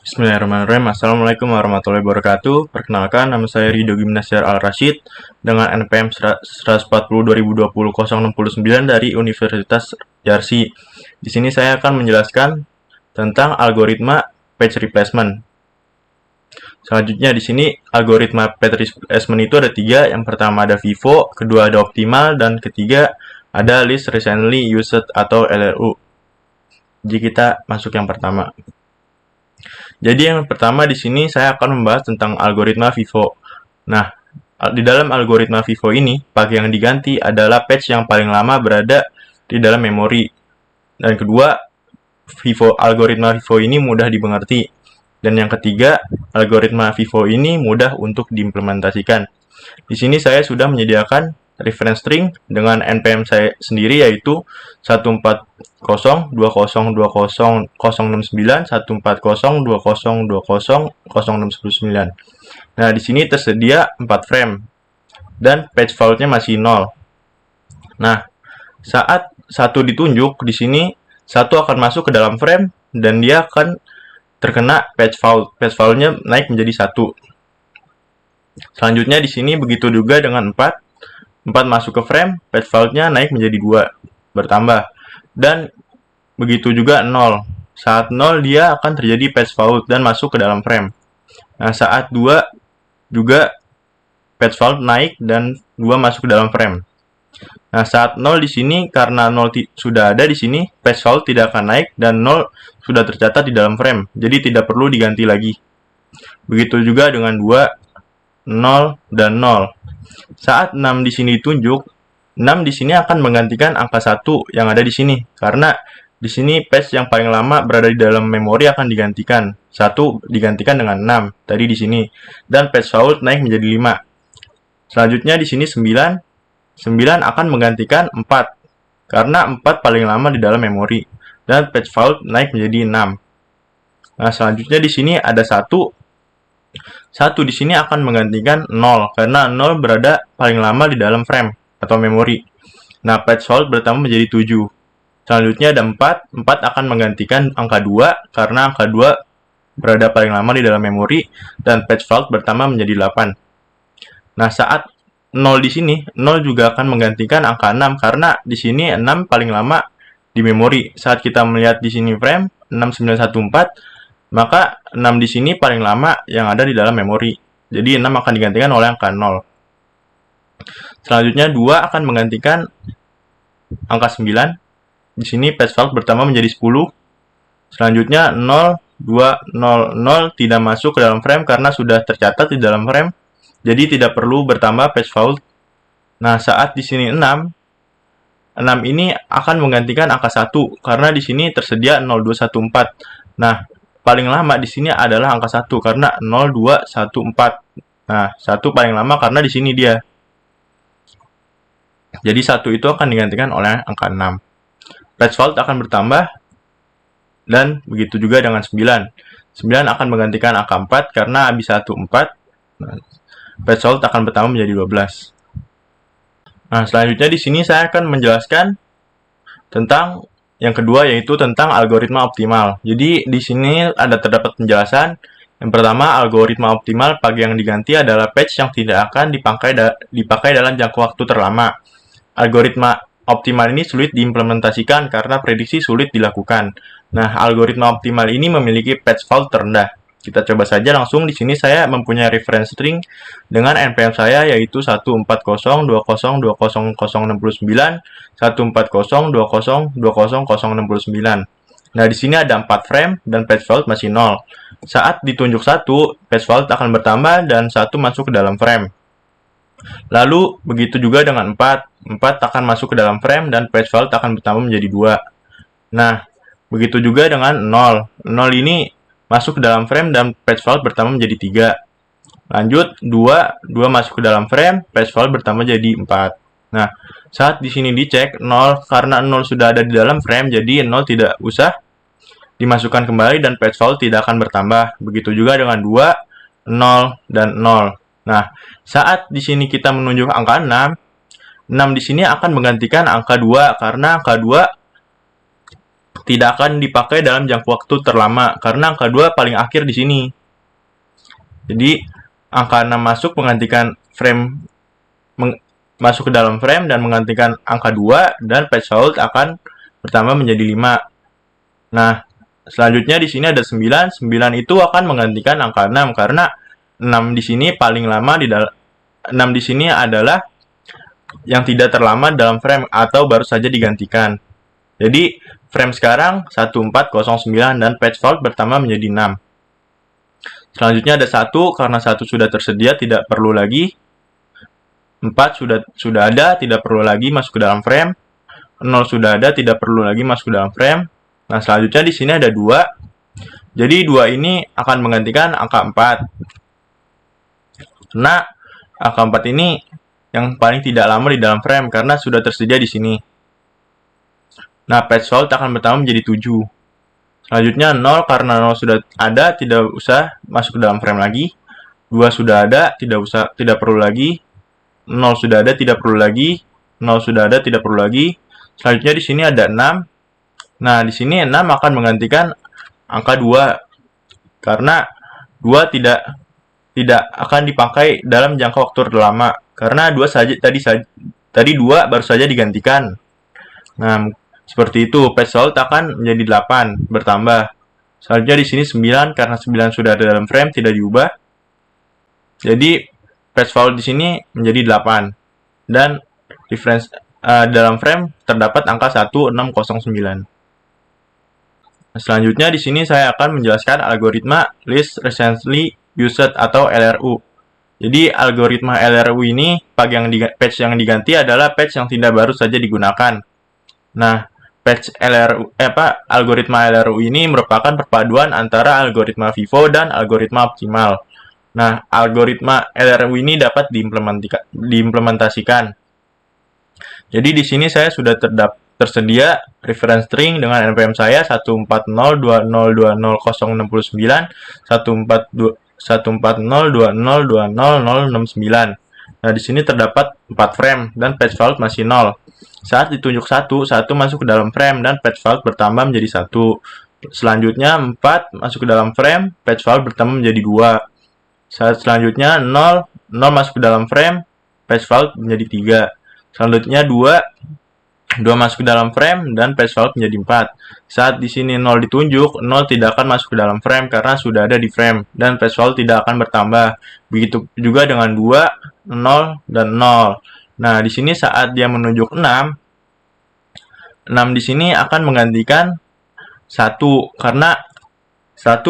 Bismillahirrahmanirrahim. Assalamualaikum warahmatullahi wabarakatuh. Perkenalkan, nama saya Rido Gimnasyar Al-Rashid dengan NPM 140-2020-069 dari Universitas Yarsi. Di sini saya akan menjelaskan tentang algoritma page replacement. Selanjutnya di sini algoritma page replacement itu ada tiga. Yang pertama ada Vivo, kedua ada Optimal, dan ketiga ada List Recently Used atau LRU. Jadi kita masuk yang pertama. Jadi yang pertama di sini saya akan membahas tentang algoritma Vivo. Nah, di dalam algoritma Vivo ini, pakai yang diganti adalah page yang paling lama berada di dalam memori. Dan kedua, algoritma Vivo ini mudah dimengerti. Dan yang ketiga, algoritma Vivo ini mudah untuk diimplementasikan. Di sini saya sudah menyediakan reference string dengan NPM saya sendiri yaitu 140-20-20-069, Nah, di sini tersedia 4 frame dan page fault-nya masih 0. Nah, saat satu ditunjuk di sini, satu akan masuk ke dalam frame dan dia akan terkena page fault. Page fault-nya naik menjadi 1. Selanjutnya di sini begitu juga dengan 4 masuk ke frame, page fault-nya naik menjadi 2, bertambah. Dan begitu juga 0. Saat 0 dia akan terjadi page fault dan masuk ke dalam frame. Nah, saat 2 juga page fault naik dan 2 masuk ke dalam frame. Nah, saat 0 di sini karena 0 sudah ada di sini, page fault tidak akan naik dan 0 sudah tercatat di dalam frame. Jadi tidak perlu diganti lagi. Begitu juga dengan 2, 0 dan 0. Saat 6 di sini ditunjuk, 6 di sini akan menggantikan angka 1 yang ada di sini. Karena di sini page yang paling lama berada di dalam memori akan digantikan. 1 digantikan dengan 6 tadi di sini. Dan page fault naik menjadi 5. Selanjutnya di sini 9. 9 akan menggantikan 4. Karena 4 paling lama di dalam memori. Dan page fault naik menjadi 6. Nah, selanjutnya di sini ada 1. 1 di sini akan menggantikan 0 karena 0 berada paling lama di dalam frame atau memori. Nah, page fault bertambah menjadi 7. Selanjutnya ada 4. 4 akan menggantikan angka 2 karena angka 2 berada paling lama di dalam memori dan page fault bertambah menjadi 8. Nah, saat 0 di sini, 0 juga akan menggantikan angka 6 karena di sini 6 paling lama di memori. Saat kita melihat di sini frame 6914, maka 6 di sini paling lama yang ada di dalam memori. Jadi 6 akan digantikan oleh angka 0. Selanjutnya 2 akan menggantikan angka 9. Di sini page fault bertambah menjadi 10. Selanjutnya 0, 2, 0, 0 tidak masuk ke dalam frame karena sudah tercatat di dalam frame. Jadi tidak perlu bertambah page fault. Nah, saat di sini 6 ini akan menggantikan angka 1 karena di sini tersedia 0214. Nah, paling lama di sini adalah angka 1 karena 0214. Nah, 1 paling lama karena di sini dia. Jadi 1 itu akan digantikan oleh angka 6. Page fault akan bertambah dan begitu juga dengan 9. 9 akan menggantikan angka 4 karena habis 1 4. Nah, page fault akan bertambah menjadi 12. Nah, selanjutnya di sini saya akan menjelaskan tentang yang kedua yaitu tentang algoritma optimal. Jadi di sini ada terdapat penjelasan. Yang pertama, algoritma optimal pagi yang diganti adalah page yang tidak akan dipakai dalam jangka waktu terlama. Algoritma optimal ini sulit diimplementasikan karena prediksi sulit dilakukan. Nah, algoritma optimal ini memiliki page fault terendah. Kita coba saja langsung. Di sini saya mempunyai reference string dengan NPM saya yaitu 14020200069, 14020200069. Nah, di sini ada 4 frame dan page fault masih 0. Saat ditunjuk 1, page fault akan bertambah dan 1 masuk ke dalam frame. Lalu begitu juga dengan 4. 4 akan masuk ke dalam frame dan page fault akan bertambah menjadi 2. Nah, begitu juga dengan 0. 0 ini masuk ke dalam frame dan page fault bertambah menjadi 3. Lanjut, 2 masuk ke dalam frame, page fault bertambah jadi 4. Nah, saat di sini dicek 0 karena 0 sudah ada di dalam frame, jadi 0 tidak usah dimasukkan kembali dan page fault tidak akan bertambah. Begitu juga dengan 2, 0 dan 0. Nah, saat di sini kita menunjuk angka 6, 6 di sini akan menggantikan angka 2 karena angka 2 tidak akan dipakai dalam jangka waktu terlama karena angka 2 paling akhir di sini. Jadi angka 6 masuk menggantikan frame masuk ke dalam frame dan menggantikan angka 2 dan page fault akan bertambah menjadi 5. Nah, selanjutnya di sini ada 9. 9 itu akan menggantikan angka 6 karena 6 di sini paling lama di dalam 6 di sini adalah yang tidak terlama dalam frame atau baru saja digantikan. Jadi frame sekarang 1409 dan page fault bertambah menjadi 6. Selanjutnya ada 1 karena 1 sudah tersedia tidak perlu lagi. 4 sudah ada tidak perlu lagi masuk ke dalam frame. 0 sudah ada tidak perlu lagi masuk ke dalam frame. Nah, selanjutnya di sini ada 2. Jadi 2 ini akan menggantikan angka 4. Karena angka 4 ini yang paling tidak lama di dalam frame karena sudah tersedia di sini. Nah, page fault akan bertambah menjadi 7. Selanjutnya 0 karena 0 sudah ada tidak usah masuk ke dalam frame lagi. 2 sudah ada tidak perlu lagi. 0 sudah ada tidak perlu lagi. 0 sudah ada tidak perlu lagi. Selanjutnya di sini ada 6. Nah, di sini 6 akan menggantikan angka 2 karena 2 tidak akan dipakai dalam jangka waktu terlama karena 2 saja tadi 2 baru saja digantikan. Nah, seperti itu, page fault akan menjadi 8 bertambah. Selanjutnya di sini 9 karena 9 sudah ada dalam frame tidak diubah. Jadi page fault di sini menjadi 8 dan difference dalam frame terdapat angka 1609. Selanjutnya di sini saya akan menjelaskan algoritma Least Recently Used atau LRU. Jadi algoritma LRU ini page yang diganti adalah page yang tidak baru saja digunakan. Nah, algoritma LRU ini merupakan perpaduan antara algoritma FIFO dan algoritma optimal. Nah, algoritma LRU ini dapat diimplementasikan. Jadi di sini saya sudah tersedia reference string dengan npm saya 140202069 14020200069. Nah, di sini terdapat 4 frame dan page fault masih 0. Saat ditunjuk 1 masuk ke dalam frame dan page fault bertambah menjadi 1. Selanjutnya 4 masuk ke dalam frame, page fault bertambah menjadi 2. Saat selanjutnya 0 masuk ke dalam frame, page fault menjadi 3. Selanjutnya 2 masuk ke dalam frame dan page fault menjadi 4. Saat di sini 0 ditunjuk, 0 tidak akan masuk ke dalam frame karena sudah ada di frame dan page fault tidak akan bertambah. Begitu juga dengan 2, 0 dan 0. Nah, di sini saat dia menunjuk 6 di sini akan menggantikan 1 karena 1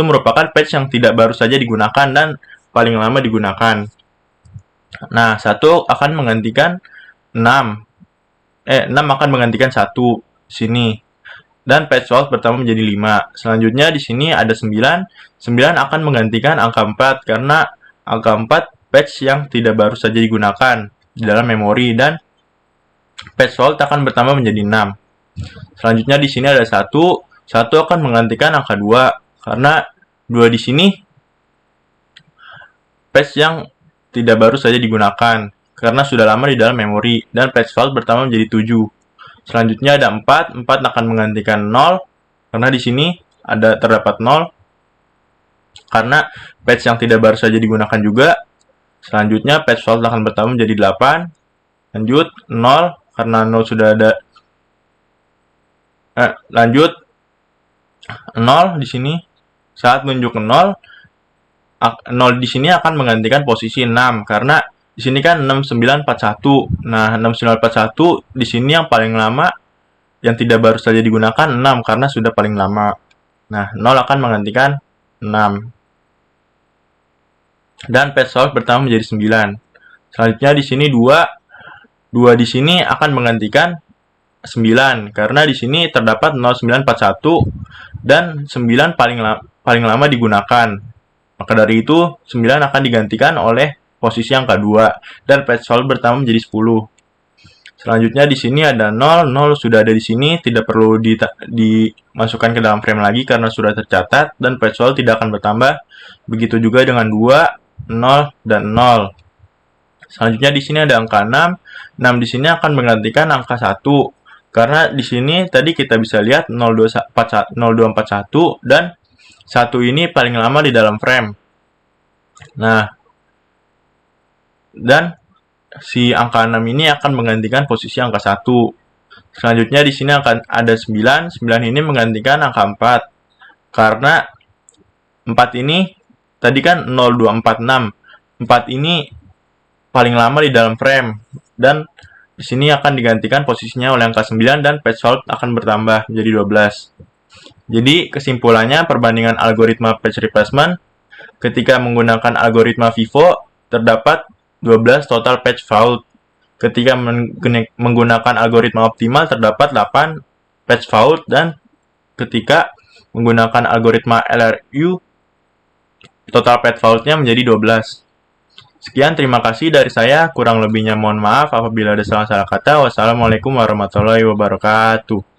merupakan page yang tidak baru saja digunakan dan paling lama digunakan. Nah, 1 akan menggantikan 6 akan menggantikan 1 sini dan page fault bertambah menjadi 5. Selanjutnya di sini ada 9 akan menggantikan angka 4 karena angka 4 page yang tidak baru saja digunakan di dalam memori dan page fault akan bertambah menjadi 6. Selanjutnya di sini ada 1 akan menggantikan angka 2 karena 2 di sini page yang tidak baru saja digunakan karena sudah lama di dalam memori dan page fault bertambah menjadi 7. Selanjutnya ada 4 akan menggantikan 0 karena di sini terdapat 0 karena page yang tidak baru saja digunakan juga. Selanjutnya page fault akan bertambah menjadi 8. Lanjut 0 karena 0 sudah ada. Lanjut 0 di sini saat menunjuk 0 di sini akan menggantikan posisi 6 karena di sini kan 6941. Nah, 6941 di sini yang paling lama yang tidak baru saja digunakan 6 karena sudah paling lama. Nah, 0 akan menggantikan 6. Dan page fault bertambah menjadi 9. Selanjutnya di sini 2 di sini akan menggantikan 9 karena di sini terdapat 0941 dan 9 paling lama digunakan. Maka dari itu 9 akan digantikan oleh posisi angka 2 dan page fault bertambah menjadi 10. Selanjutnya di sini ada 0 sudah ada di sini, tidak perlu dimasukkan ke dalam frame lagi karena sudah tercatat dan page fault tidak akan bertambah. Begitu juga dengan 2, 0 dan 0. Selanjutnya di sini ada angka 6. 6 di sini akan menggantikan angka 1 Karena di sini tadi kita bisa lihat 0241 dan 1 ini paling lama di dalam frame. Nah, dan si angka 6 ini akan menggantikan posisi angka 1. Selanjutnya di sini akan ada 9. 9 ini menggantikan angka 4. Karena 4 ini tadi kan 0246. 4 ini paling lama di dalam frame. Dan di sini akan digantikan posisinya oleh angka 9 dan page fault akan bertambah menjadi 12. Jadi kesimpulannya perbandingan algoritma page replacement ketika menggunakan algoritma FIFO terdapat 12 total page fault. Ketika menggunakan algoritma optimal terdapat 8 page fault dan ketika menggunakan algoritma LRU total page fault-nya menjadi 12. Sekian, terima kasih dari saya. Kurang lebihnya mohon maaf apabila ada salah-salah kata. Wassalamualaikum warahmatullahi wabarakatuh.